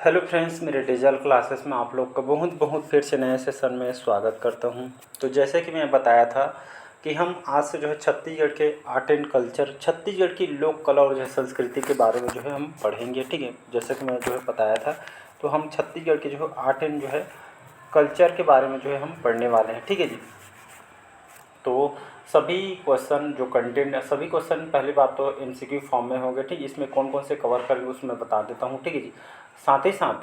Hello friends, मेरे digital classes में आप लोग का बहुत बहुत फिर से नए सेशन में स्वागत करता हूं। तो जैसे कि मैं बताया था कि हम आज से जो है छत्तीसगढ़ के आर्ट एंड कल्चर, छत्तीसगढ़ की लोक कला और जो है संस्कृति के बारे में जो है हम पढ़ेंगे। ठीक है, जैसे कि मैं जो है बताया था, तो हम छत्तीसगढ़ के जो है आर्ट एंड जो है कल्चर के बारे में जो है हम पढ़ने वाले हैं। ठीक है जी। तो सभी क्वेश्चन जो कंटेंट है, सभी क्वेश्चन पहली बात तो एमसीक्यू फॉर्म में होंगे। ठीक, इसमें कौन कौन से कवर करेंगे उसमें बता देता हूँ। ठीक है जी। साथ ही साथ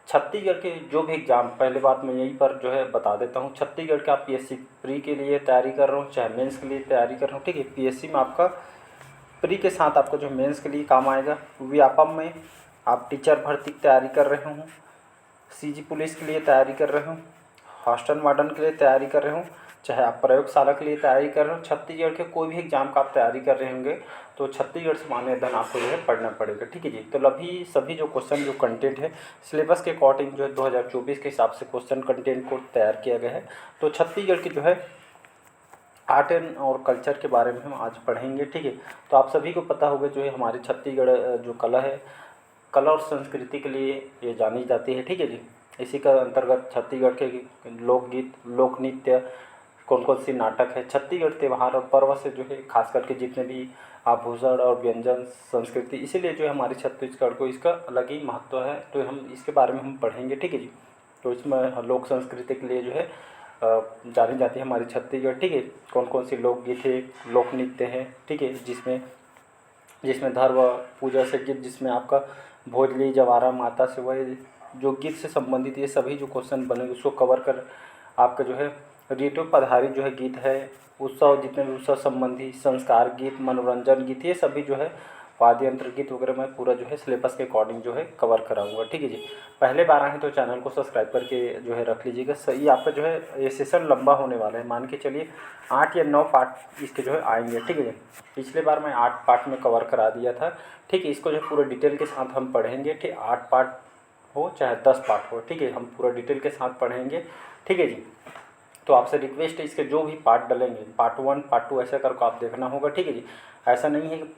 छत्तीसगढ़ के जो भी एग्ज़ाम, पहले बात मैं यहीं पर जो है बता देता हूँ, छत्तीसगढ़ के आप पीएससी प्री के लिए तैयारी कर रहा हूँ, चाहे मेंस के लिए तैयारी कर रहा हूँ। ठीक है, पीएससी में आपका प्री के साथ आपका जो मेंस के लिए काम आएगा। व्यापम में आप टीचर भर्ती की तैयारी कर रहे हो, सीजी पुलिस के लिए तैयारी कर रहे हो, हॉस्टल वार्डन के लिए तैयारी कर रहे हो, चाहे आप प्रयोगशाला के लिए तैयारी कर रहे हो, छत्तीसगढ़ के कोई भी एग्ज़ाम का आप तैयारी कर रहे होंगे तो छत्तीसगढ़ से मान्य अध्ययन आपको जो है पढ़ना पड़ेगा। ठीक है जी। तो अभी सभी जो क्वेश्चन जो कंटेंट है सिलेबस के अकॉर्डिंग जो है 2024 के हिसाब से क्वेश्चन कंटेंट को तैयार किया गया है। तो छत्तीसगढ़ की जो है आर्ट एंड और कल्चर के बारे में हम आज पढ़ेंगे। ठीक है, तो आप सभी को पता होगा जो है हमारी छत्तीसगढ़ जो कला है, कला और संस्कृति के लिए ये जानी जाती है। ठीक है जी। इसी का अंतर्गत छत्तीसगढ़ के लोकगीत, लोक नृत्य, कौन कौन सी नाटक है, छत्तीसगढ़ त्यौहार और पर्व से जो है खास करके जितने भी आभूषण और व्यंजन संस्कृति, इसीलिए जो है हमारे छत्तीसगढ़ को इसका अलग ही महत्व है। तो हम इसके बारे में हम पढ़ेंगे। ठीक है जी। तो इसमें लोक संस्कृति के लिए जो है जानी जाती है हमारी छत्तीसगढ़। ठीक है, कौन कौन सी लोकगीत है, लोक नृत्य है। ठीक है, जिसमें जिसमें धर्म पूजा से गीत, जिसमें आपका भोजली जवारा माता से वह जो गीत से संबंधित ये सभी जो क्वेश्चन बनेंगे उसको कवर कर आपका जो है ऋतु आधारित जो है गीत है, उत्सव जितने भी उत्सव संबंधी संस्कार गीत, मनोरंजन गीत, ये सभी जो है वाद्य यंत्र गीत वगैरह मैं पूरा जो है सिलेबस के अकॉर्डिंग जो है कवर कराऊंगा। ठीक है जी। पहले बार आए हैं तो चैनल को सब्सक्राइब करके जो है रख लीजिएगा। सही, आपका जो है ये सेशन लंबा होने वाला है, मान के चलिए 8 या 9 पार्ट इसके जो है आएंगे। ठीक है जी। पिछले बार मैं 8 पार्ट में कवर करा दिया था। ठीक है, इसको जो पूरा डिटेल के साथ हम पढ़ेंगे। ठीक, 8 पार्ट हो चाहे 10 पार्ट हो, ठीक है, हम पूरा डिटेल के साथ पढ़ेंगे। ठीक है जी। तो आपसे रिक्वेस्ट है, इसके जो भी पार्ट डलेंगे, पार्ट 1 पार्ट 2 ऐसा करके आप देखना होगा। ठीक है जी। ऐसा नहीं है कि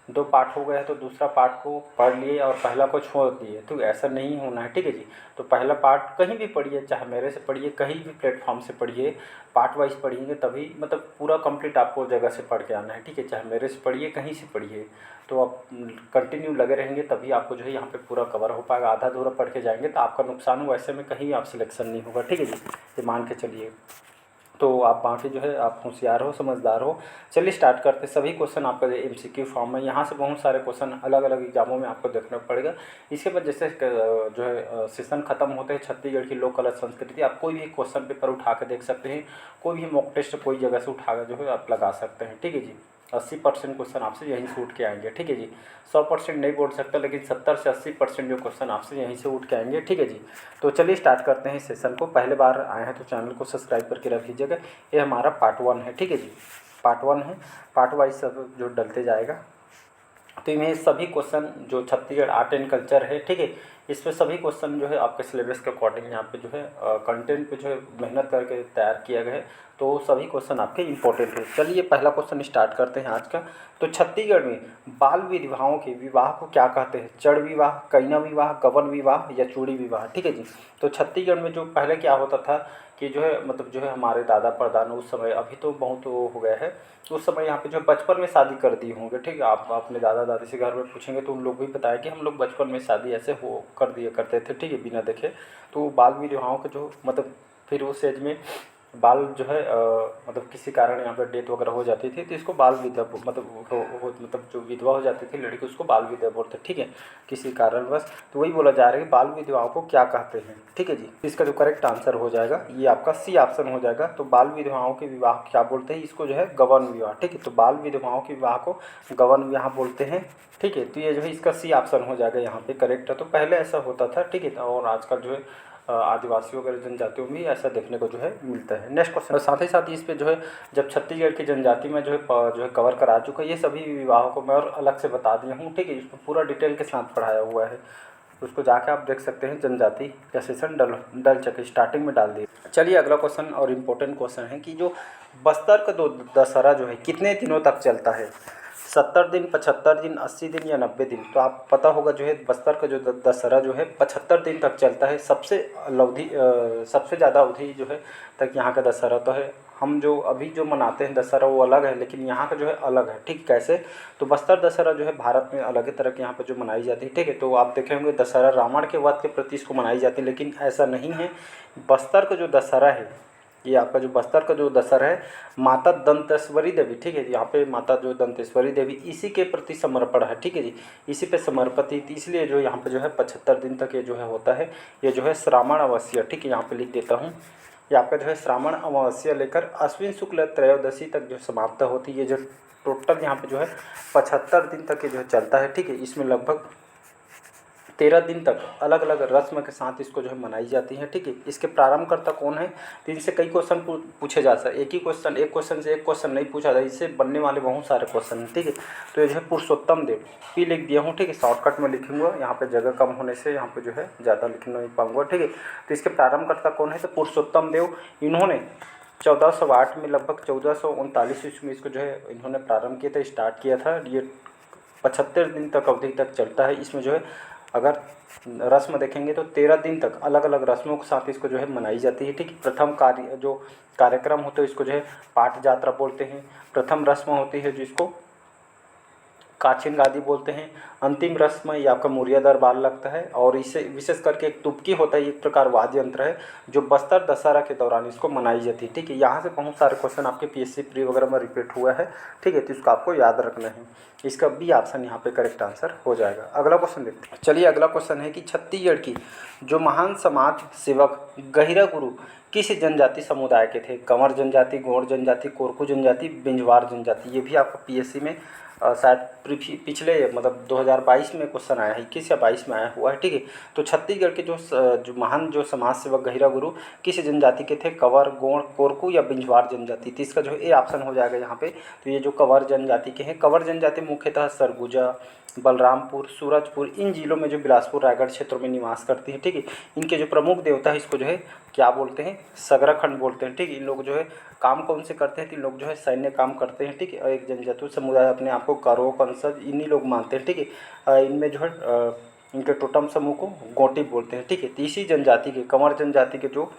2 पार्ट हो गया है तो दूसरा पार्ट को पढ़ लिए और पहला को छोड़ दिए, तो ऐसा नहीं होना है। ठीक है जी। तो पहला पार्ट कहीं भी पढ़िए, चाहे मेरे से पढ़िए, कहीं भी प्लेटफॉर्म से पढ़िए, पार्ट वाइज पढ़िएंगे तभी मतलब पूरा कंप्लीट आपको जगह से पढ़ के आना है। ठीक है, चाहे मेरे से पढ़िए, कहीं से पढ़िए, तो आप कंटिन्यू लगे रहेंगे तभी आपको जो है यहाँ पे पूरा कवर हो पाएगा। आधा अधूरा पढ़ के जाएंगे तो आपका नुकसान हो, ऐसे में कहीं आप सिलेक्शन नहीं होगा। ठीक है जी, ये मान के चलिए। तो आप बाकी जो है आप होशियार हो, समझदार हो। चलिए स्टार्ट करते। सभी क्वेश्चन आपका जो एमसीक्यू फॉर्म है, यहाँ से बहुत सारे क्वेश्चन अलग अलग एग्जामों में आपको देखना पड़ेगा। इसके बाद जैसे जो है सेशन खत्म होते हैं छत्तीसगढ़ की लोक कला संस्कृति, आप कोई भी क्वेश्चन पेपर उठा के देख सकते हैं, कोई भी मॉक टेस्ट कोई जगह से उठा के जो है आप लगा सकते हैं। ठीक है जी। 80% क्वेश्चन आपसे यहीं से उठ के आएंगे। ठीक है जी। 100% नहीं बोल सकता, लेकिन 70 से 80% जो क्वेश्चन आपसे यहीं से उठ के आएंगे। ठीक है जी। तो चलिए स्टार्ट करते हैं इस सेशन को। पहले बार आए हैं तो चैनल को सब्सक्राइब करके रख लीजिएगा। ये हमारा पार्ट 1 है। ठीक है जी। पार्ट 1 है, पार्ट वाइज सब जो डलते जाएगा। तो इनमें सभी क्वेश्चन जो छत्तीसगढ़ आर्ट एंड कल्चर है, ठीक है, इसमें सभी क्वेश्चन जो है आपके सिलेबस के अकॉर्डिंग यहाँ पे जो है कंटेंट पे जो है मेहनत करके तैयार किया गया है। तो सभी क्वेश्चन आपके इंपॉर्टेंट है। चलिए पहला क्वेश्चन स्टार्ट करते हैं आज का। तो छत्तीसगढ़ में बाल विधवाओं के विवाह को क्या कहते हैं? जड़ विवाह, कन्या विवाह, गवन विवाह या चूड़ी विवाह? ठीक है जी। तो छत्तीसगढ़ में जो पहले क्या होता था कि जो है मतलब जो है हमारे दादा परदादा उस समय, अभी तो बहुत वो हो गया है, उस समय यहाँ पे जो बचपन में शादी कर दी होंगे। ठीक है, आप अपने दादा दादी से घर में पूछेंगे तो उन लोग भी बताया कि हम लोग बचपन में शादी ऐसे हो कर दिया करते थे। ठीक है, बिना देखे। तो बाल विधवाओं के जो मतलब फिर उस एज में बाल जो है मतलब किसी कारण यहाँ पर डेथ वगैरह हो जाती थी तो इसको बाल विधवा मतलब जो विधवा हो जाती थी लड़की उसको बाल विधवा बोलते। ठीक है, किसी कारणवश। तो वही बोला जा रहा है कि बाल विधवाओं को क्या कहते हैं। ठीक है जी। इसका जो करेक्ट आंसर हो जाएगा ये आपका सी ऑप्शन हो जाएगा। तो बाल विधवाओं के विवाह क्या बोलते हैं? इसको जो है गवन विवाह। ठीक है, तो बाल विधवाओं के विवाह को गवन विवाह बोलते हैं। ठीक है, तो ये जो है इसका सी ऑप्शन हो जाएगा यहाँ पे करेक्ट है। तो पहले ऐसा होता था। ठीक है, और आजकल जो है आदिवासी वगैरह जनजातियों में भी ऐसा देखने को जो है मिलता है। Next question. साथ ही साथ इस पे जो है जब छत्तीसगढ़ की जनजाति में जो है कवर करा चुका है, ये सभी विवाहों को मैं और अलग से बता दिया हूँ। ठीक है, इसको पूरा डिटेल के साथ पढ़ाया हुआ है, उसको जाके आप देख सकते हैं। जनजाति का सेशन डल चुके, स्टार्टिंग में डाल दिए। चलिए अगला क्वेश्चन और इम्पोर्टेंट क्वेश्चन है कि जो बस्तर का दो दशहरा जो है कितने दिनों तक चलता है? 70 दिन, 75 दिन, 80 दिन या 90 दिन। तो आप पता होगा जो है बस्तर का जो दशहरा जो है 75 दिन तक चलता है। सबसे ज़्यादा अवधि जो है तक यहाँ का दशहरा तो है। हम जो अभी जो मनाते हैं दशहरा वो अलग है, लेकिन यहाँ का जो है अलग है। ठीक, कैसे? तो बस्तर दशहरा जो है भारत में अलग ही तरह के यहाँ पर जो मनाई जाती है। ठीक है, तो आप देखे होंगे दशहरा रावण के वध के प्रति इसको मनाई जाती है, लेकिन ऐसा नहीं है। बस्तर का जो दशहरा है, ये आपका जो बस्तर का जो दशहरा है माता दंतेश्वरी देवी, ठीक है, यहाँ पे माता जो दंतेश्वरी देवी इसी के प्रति समर्पण है। ठीक है जी, इसी पे समर्पित थी, इसलिए जो यहाँ पे जो है 75 दिन तक ये जो है होता है। ये जो है श्रावण अमावस्या, ठीक है, यहाँ पे लिख देता हूँ। ये आपका जो है श्रावण अमावस्या लेकर अश्विन शुक्ल त्रयोदशी तक जो समाप्त होती है। ये जो टोटल यहाँ पे जो है 75 दिन तक ये जो है चलता है। ठीक है, इसमें लगभग 13 दिन तक अलग अलग रस्म के साथ इसको जो है मनाई जाती है। ठीक है, इसके प्रारंभकर्ता कौन है? तो इनसे कई क्वेश्चन पूछे जा सकते। एक क्वेश्चन से एक क्वेश्चन नहीं पूछा जाए, इससे बनने वाले बहुत सारे क्वेश्चन हैं। ठीक है, तो ये जो है पुरुषोत्तम देव पी लिख दिया हूँ। ठीक है, शॉर्टकट में लिखूंगा, यहाँ पे जगह कम होने से यहाँ पे जो है ज़्यादा लिख नहीं पाऊंगा। ठीक है, तो इसके प्रारंभकर्ता कौन है? तो पुरुषोत्तम देव। इन्होंने 1408 में लगभग 1439 ईस्वी में इसको जो है इन्होंने प्रारंभ किया था, स्टार्ट किया था। ये 75 दिन तक अवधि तक चलता है। इसमें जो है अगर रस्म देखेंगे तो 13 दिन तक अलग अलग रस्मों के साथ इसको जो है मनाई जाती है। ठीक है, प्रथम कार्यक्रम होते हैं इसको जो है पाठ यात्रा बोलते हैं। प्रथम रस्म होती है जिसको काचिन गादी बोलते हैं। अंतिम रस्म ये आपका मुरिया दरबार लगता है, और इसे विशेष करके एक तुबकी होता है, एक प्रकार वाद्य यंत्र है जो बस्तर दशहरा के दौरान इसको मनाई जाती है। ठीक है, यहाँ से बहुत सारे क्वेश्चन आपके पीएससी प्री वगैरह में रिपीट हुआ है। ठीक है, तो इसको आपको याद रखना है। इसका बी ऑप्शन यहाँ पे करेक्ट आंसर हो जाएगा। अगला क्वेश्चन देखते हैं। चलिए, अगला क्वेश्चन है कि छत्तीसगढ़ की जो महान समाज सेवक गहिरा गुरु किस जनजाति समुदाय के थे? कंवर जनजाति, गोंड जनजाति, कोरकू जनजाति, बिंजवार जनजाति। ये भी आपका पीएससी में शायद पिछले मतलब 2022 में क्वेश्चन आया है, 21 या 22 में आया हुआ है। ठीक है, तो छत्तीसगढ़ के जो महान जो समाज सेवक गहिरा गुरु किस जनजाति के थे? कंवर, गोंड, कोरकू या बिंजवार जनजाति। तो इसका जो है ए ऑप्शन हो जाएगा यहाँ पे। तो ये जो कंवर जनजाति के हैं, कंवर जनजाति मुख्यतः सरगुजा, बलरामपुर, सूरजपुर, इन जिलों में जो बिलासपुर रायगढ़ क्षेत्रों में निवास करती है। ठीक है, इनके जो प्रमुख देवता है इसको जो है क्या बोलते हैं? सगराखंड बोलते हैं। ठीक है, इन लोग जो है काम कौन से करते हैं? तो इन लोग जो है सैन्य काम करते हैं। ठीक है, और एक जनजाति समुदाय अपने आप को करो कंसज इन्हीं लोग मानते हैं। ठीक है, इनमें जो है इनके टोटम समूह को गोटी बोलते हैं। ठीक है, तीसरी जनजाति के कंवर जनजाति के जो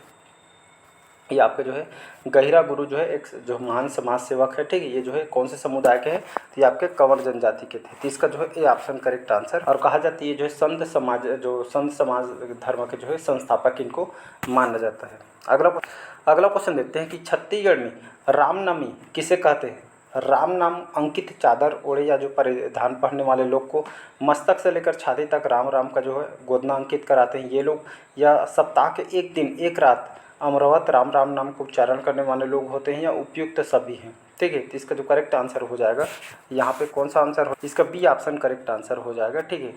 ये आपके जो है गहिरा गुरु जो है एक जो महान समाज सेवक है। ठीक है, ये जो है कौन से समुदाय के हैं? तो ये आपके कंवर जनजाति के थे। तो इसका जो है ए ऑप्शन करेक्ट आंसर। और कहा जाता है ये जो है संत समाज धर्म के जो है संस्थापक इनको माना जाता है। अगला क्वेश्चन देखते हैं कि छत्तीसगढ़ में रामनवमी किसे कहते हैं? राम नाम अंकित चादर ओढ़े या जो परिधान पहनने वाले लोग को मस्तक से लेकर छाती तक राम राम का जो है गोदना अंकित कराते हैं ये लोग, या सप्ताह के एक दिन एक रात अमरवत राम राम नाम को उच्चारण करने वाले लोग होते हैं, या उपयुक्त सभी हैं। ठीक है, तो इसका जो करेक्ट आंसर हो जाएगा यहाँ पे कौन सा आंसर हो? इसका बी ऑप्शन करेक्ट आंसर हो जाएगा। ठीक है,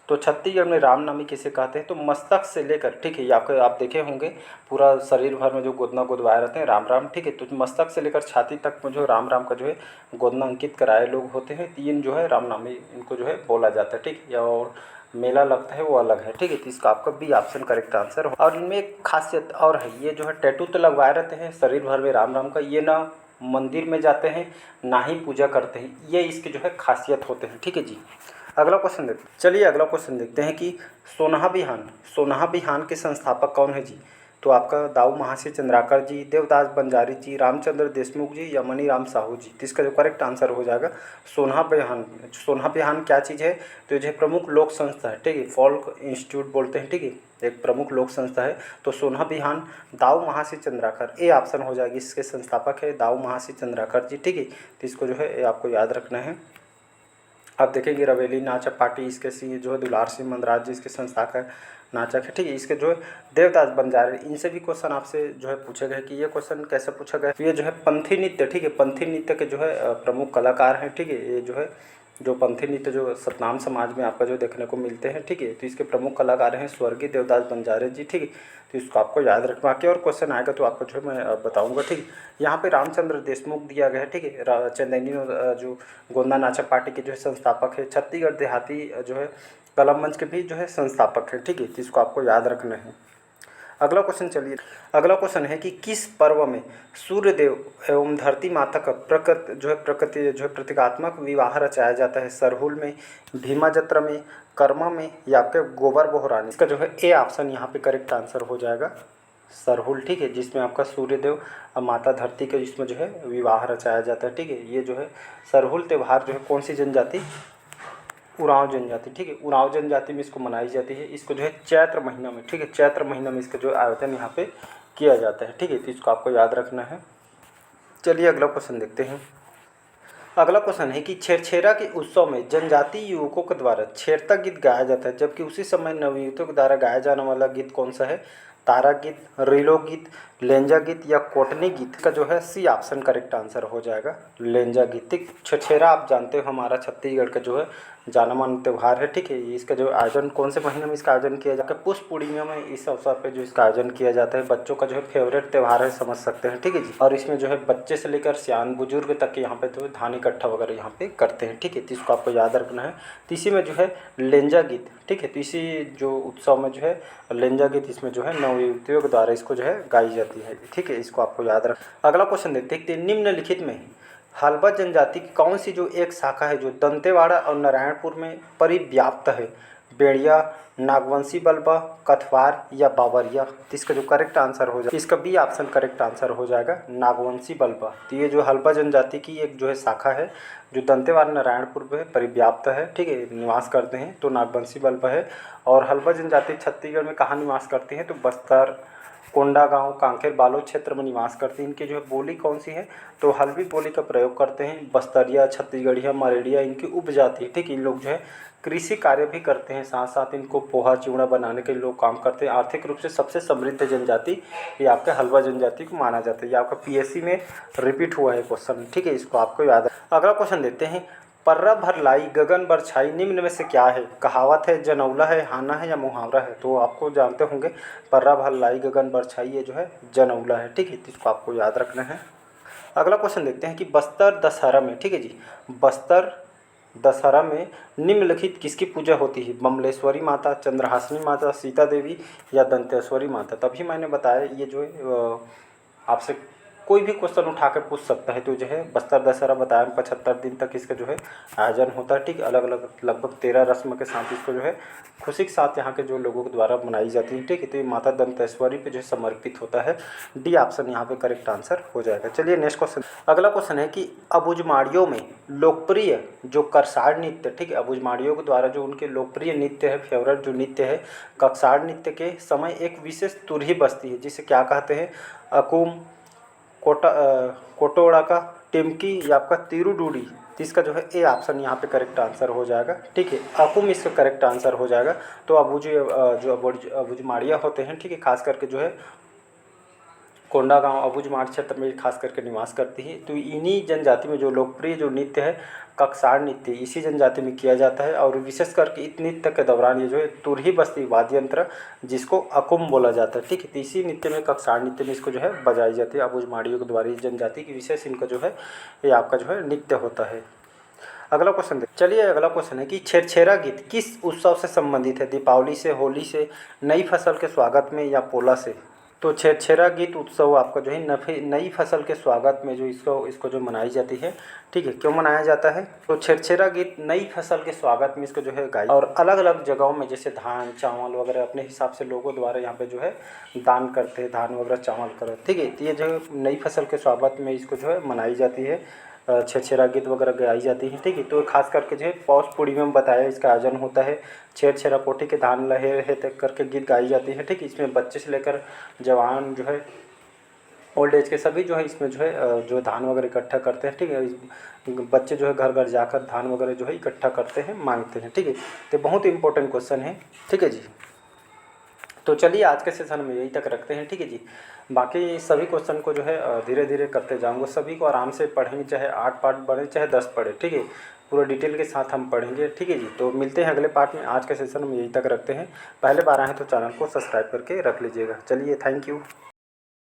तो छत्तीसगढ़ में रामनवमी किसे कहते हैं? तो मस्तक से लेकर, ठीक है, आप देखे होंगे पूरा शरीर भर में जो गोदना गोदवाए रहते हैं राम राम। ठीक है, तो मस्तक से लेकर छाती तक में जो राम राम का जो है गोदना अंकित कराए लोग होते हैं, तीन जो है रामनवमी इनको जो है बोला जाता है। ठीक है, और मेला लगता है वो अलग है। ठीक है, तो इसका आपका बी ऑप्शन करेक्ट आंसर हो। और इनमें एक खासियत और है, ये जो है टैटू तो लगवाए रहते हैं शरीर भर में राम राम का, ये ना मंदिर में जाते हैं ना ही पूजा करते हैं, ये इसके जो है खासियत होते हैं। ठीक है जी, अगला क्वेश्चन देखते हैं। चलिए, अगला क्वेश्चन देखते हैं कि सोनाहा बिहान के संस्थापक कौन है जी? तो आपका दाऊ महाशय चंद्राकर जी, देवदास बंजारी जी, रामचंद्र देशमुख जी या मनीराम साहू जी। तो इसका जो करेक्ट आंसर हो जाएगा सोनाहा बिहान क्या चीज़ है? तो जो है प्रमुख लोक संस्था है। ठीक है, फोल्क इंस्टीट्यूट बोलते हैं। ठीक है, एक प्रमुख लोक संस्था है। तो सोनाहा बिहान दाऊ महाशय चंद्राकर ए ऑप्शन हो जाएगी। इसके संस्थापक है दाऊ महाशय चंद्राकर जी। ठीक है, तो इसको जो है आपको याद रखना है। आप देखेंगे रवेली नाचक पार्टी इसके जो है दुलार सिंह मंदराज जी इसके संस्था का नाचक है। ठीक है, इसके जो है देवदास बंजारे, इनसे भी क्वेश्चन आपसे जो है पूछे गए कि ये क्वेश्चन कैसे पूछा गया। तो ये जो है पंथी नृत्य, ठीक है, पंथी नृत्य के जो है प्रमुख कलाकार हैं। ठीक है, ये जो है जो पंथी नृत्य जो सतनाम समाज में आपका जो देखने को मिलते हैं। ठीक है, तो इसके प्रमुख कलाकार हैं स्वर्गीय देवदास बंजारे जी। ठीक है, तो इसको आपको याद रखना। बाकी और क्वेश्चन आएगा तो आपको जो है मैं बताऊंगा। ठीक है, यहाँ पे रामचंद्र देशमुख दिया गया है। ठीक है, चंदैनी जो गोंदा नाचक पार्टी के जो है संस्थापक है। छत्तीसगढ़ देहाती जो है कला मंच के भी जो है संस्थापक है। ठीक है, तो इसको आपको याद रखना है। अगला क्वेश्चन चलिए, अगला क्वेश्चन है कि किस पर्व में सूर्य देव एवं धरती माता का प्रकृति प्रतीकात्मक विवाह रचाया जाता है? सरहुल में, भीमा जत्रा में, कर्मा में या आपके गोबर बोहरानी? इसका जो है ए ऑप्शन यहाँ पे करेक्ट आंसर हो जाएगा, सरहुल। ठीक है, जिसमें आपका सूर्यदेव और माता धरती के जिसमें जो है विवाह रचाया जाता है। ठीक है, ये जो है सरहुल त्यौहार जो है कौन सी जनजाति? उरांव जनजाति। ठीक है, उरांव जनजाति में इसको मनाई जाती है। इसको जो है चैत्र महीना में, ठीक है, चैत्र महीना में इसका जो आयोजन यहाँ पे किया जाता है। ठीक है, तो इसको आपको याद रखना है। चलिए अगला क्वेश्चन देखते हैं। अगला क्वेश्चन है कि छेरछेरा के उत्सव में जनजातीय युवकों के द्वारा छेरता गीत गाया जाता है, जबकि उसी समय नवयुवकों के द्वारा गाया जाने वाला गीत कौन सा है? तारा गीत, रेलो गीत, लेंजा गीत या कोटनी गीत? का जो है सी ऑप्शन करेक्ट आंसर हो जाएगा, लेंजा गीत। ठीक, छेरछेरा आप जानते हो हमारा छत्तीसगढ़ का जो है जाना माना त्यौहार है। ठीक है, इसका जो आयोजन कौन से महीने में इसका आयोजन किया जाता है? पुष्य पूर्णिमा में इस अवसर पे जो इसका आयोजन किया जाता है। बच्चों का जो है फेवरेट त्यौहार है, समझ सकते हैं। ठीक है जी, और इसमें जो है बच्चे से लेकर सियान बुजुर्ग तक के यहाँ पे जो धान इकट्ठा वगैरह यहाँ पे करते हैं। ठीक है, तो इसको आपको याद रखना है। तो इसी में जो है लेंजा गीत, ठीक है, तो इसी जो उत्सव में जो है लेंजा गीत इसमें जो है नवयुवतियों के द्वारा इसको जो है गाई जाती है। ठीक है, इसको आपको याद रख। अगला क्वेश्चन देखते हैं, निम्नलिखित में हल्बा जनजाति की कौन सी जो एक शाखा है जो दंतेवाड़ा और नारायणपुर में परिव्याप्त है? बेड़िया, नागवंशी बल्बा, कथवार या बावरिया? तो इसका जो करेक्ट आंसर हो जाएगा, इसका बी ऑप्शन करेक्ट आंसर हो जाएगा, नागवंशी बल्बा। तो ये जो हल्बा जनजाति की एक जो है शाखा है जो दंतेवाड़ा नारायणपुर में परिव्याप्त है, ठीक है, निवास करते हैं, तो नागवंशी बल्बा है। और हल्बा जनजाति छत्तीसगढ़ में कहाँ निवास करती है? तो बस्तर, कोंडागांव, कांकेर, बालोद क्षेत्र में निवास करती हैं। इनकी जो है बोली कौन सी है? तो हल्बी बोली का प्रयोग करते हैं। बस्तरिया, छत्तीसगढ़िया, मरेड़िया इनकी उपजाति है। ठीक है, इन लोग जो है कृषि कार्य भी करते हैं, साथ साथ इनको पोहा चिवड़ा बनाने के लोग काम करते हैं। आर्थिक रूप से सबसे समृद्ध जनजाति ये आपके हल्बा जनजाति को माना जाता है। ये आपका पीएससी में रिपीट हुआ है क्वेश्चन। ठीक है, इसको आपको याद है। अगला क्वेश्चन देखते हैं, पर्रा भर लाई गगन बरछाई निम्न में से क्या है? कहावत है, जनौला है, हाना है या मुहावरा है? तो आपको जानते होंगे पर्रा भर लाई गगन बरछाई ये जो है जनौला है। ठीक है, तो इसको आपको याद रखना है। अगला क्वेश्चन देखते हैं कि बस्तर दशहरा में, ठीक है जी, बस्तर दशहरा में निम्नलिखित किसकी पूजा होती है? बमलेश्वरी माता, चंद्रहासिनी माता, सीता देवी या दंतेश्वरी माता? तभी मैंने बताया ये जो है आपसे कोई भी क्वेश्चन उठा कर पूछ सकता है। तो जो है बस्तर दशहरा बताया 75 दिन तक इसका जो है आयोजन होता है। ठीक है, अलग अलग लगभग 13 रस्म के साथ इसको जो है खुशी के साथ यहाँ के जो लोगों के द्वारा मनाई जाती है। ठीक है, तो ये माता दंतेश्वरी पे जो है समर्पित होता है। डी ऑप्शन यहाँ पे करेक्ट आंसर हो जाएगा। चलिए नेक्स्ट क्वेश्चन। अगला क्वेश्चन है कि अबुझमाड़ियों में लोकप्रिय जो करसाड़ नृत्य, ठीक है, अबुझमाड़ियों के द्वारा जो उनके लोकप्रिय नृत्य है, फेवरेट जो नृत्य है, ककसाड़ नृत्य के समय एक विशेष तुरही बजती है जिसे क्या कहते हैं? अकुम, कोटोड़ा का, टिमकी या आपका तिरुडूडी? तो इसका जो है ए ऑप्शन यहाँ पे करेक्ट आंसर हो जाएगा। ठीक है, अकुम इसका करेक्ट आंसर हो जाएगा। तो अबुझमाड़िया होते हैं, ठीक है, खास करके जो है कोंडागांव अबुझमाड़ क्षेत्र में खास करके निवास करती है। तो इन्हीं जनजाति में जो लोकप्रिय जो नृत्य है ककसाड़ नृत्य इसी जनजाति में किया जाता है। और विशेष करके इस नृत्य के दौरान ये जो है तुरही बजती वाद्य यंत्र जिसको अकुम बोला जाता है। ठीक है, तो इसी नृत्य में ककसाड़ नृत्य में इसको जो है बजाई जाती है अबुझमाड़ियों के द्वारा। इस जनजाति की विशेष इनका जो है ये आपका जो है नृत्य होता है। अगला क्वेश्चन देख, चलिए अगला क्वेश्चन है कि छेरछेरा गीत किस उत्सव से संबंधित है? दीपावली से, होली से, नई फसल के स्वागत में या पोला से? तो छेरछेरा गीत उत्सव आपका जो है नई फसल के स्वागत में जो इसको जो मनाई जाती है। ठीक है, क्यों मनाया जाता है? तो छेरछेरा गीत नई फसल के स्वागत में इसको जो है गाई और अलग अलग जगहों में जैसे धान चावल वगैरह अपने हिसाब से लोगों द्वारा यहाँ पे जो है दान करते हैं, धान वगैरह चावल कर। ठीक है, तो ये जो नई फसल के स्वागत में इसको जो है मनाई जाती है, छेरछेरा गीत वगैरह गाई जाती है। ठीक है, तो खास करके जो है पौष पूर्णिमा में बताया इसका आयोजन होता है। छेरछेरा कोठी के धान लहे रहे तक करके गीत गाई जाती है। ठीक है, इसमें बच्चे से लेकर जवान जो है ओल्ड एज के सभी जो है इसमें जो है जो धान वगैरह इकट्ठा करते हैं। ठीक है, बच्चे जो है घर घर जाकर धान वगैरह जो है इकट्ठा करते हैं, मांगते हैं। ठीक है, तो बहुत इंपॉर्टेंट क्वेश्चन है। ठीक है जी, तो चलिए आज के सेशन में यही तक रखते हैं। ठीक है जी, बाकी सभी क्वेश्चन को जो है धीरे धीरे करते जाऊंगा। सभी को आराम से पढ़ेंगे, चाहे 8 पार्ट पढ़े चाहे 10 पढ़े। ठीक है, पूरा डिटेल के साथ हम पढ़ेंगे। ठीक है जी, तो मिलते हैं अगले पार्ट में। आज के सेशन में यही तक रखते हैं। पहले बार आए हैं तो चैनल को सब्सक्राइब करके रख लीजिएगा। चलिए, थैंक यू।